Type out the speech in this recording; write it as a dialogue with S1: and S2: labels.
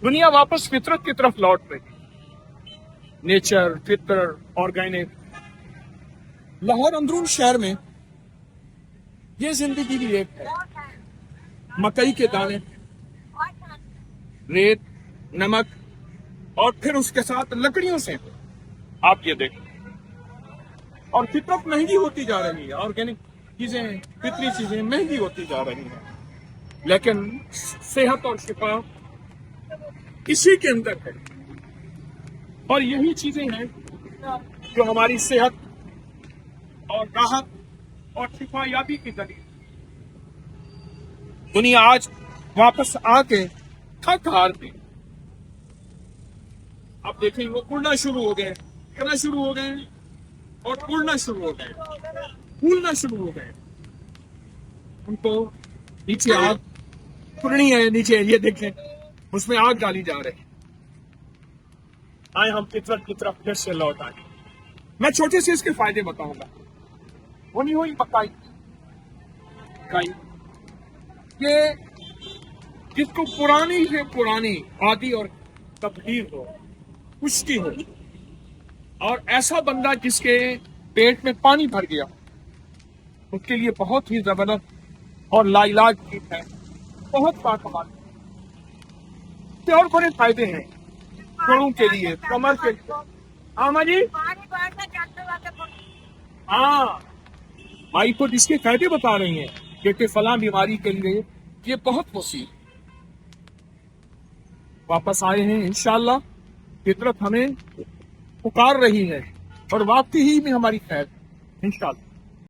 S1: दुनिया वापस फितरत की तरफ लौट रही, नेचर, फितर, ऑर्गेनिक। लाहौर अंदरून शहर में ये जिंदगी भी एक है, मकई के दाने, रेत, नमक और फिर उसके साथ लकड़ियों से आप ये देखें। और फितरत महंगी होती जा रही है, ऑर्गेनिक चीजें, फितरी चीजें महंगी होती जा रही हैं, लेकिन सेहत और शिफा इसी के अंदर है। और यही चीजें हैं जो हमारी सेहत और राहत और शिफा याबी की दलील। दुनिया आज वापस आके थक हार गई। आप देखें वो उड़ना शुरू हो गए, करना शुरू हो गए और उड़ना शुरू हो गए, फूलना शुरू हो गए। उनको नीचे आग फुलनी है, नीचे ये देखें उसमें आग डाली जा रही है। आए हम फितरत की तरफ फिर से लौट आए। मैं छोटे से इसके फायदे बताऊंगा। होनी हुई मकाई ये जिसको पुरानी से पुरानी आदि और तबदील हो, खुश्की हो, और ऐसा बंदा जिसके पेट में पानी भर गया, उसके लिए बहुत ही जबरदस्त और लाइलाज चीज है, बहुत बाकमाल। इसके और बड़े फायदे हैं जोड़ों के लिए, कमर के लिए। हाँ जी, हाँ भाई को जिसके फायदे बता रही हैं कि फलां बीमारी के लिए ये बहुत मुसीब। वापस आए हैं इंशाअल्लाह, फितरत हमें पुकार रही है और वाकई ही में हमारी खैर इंशाअल्लाह।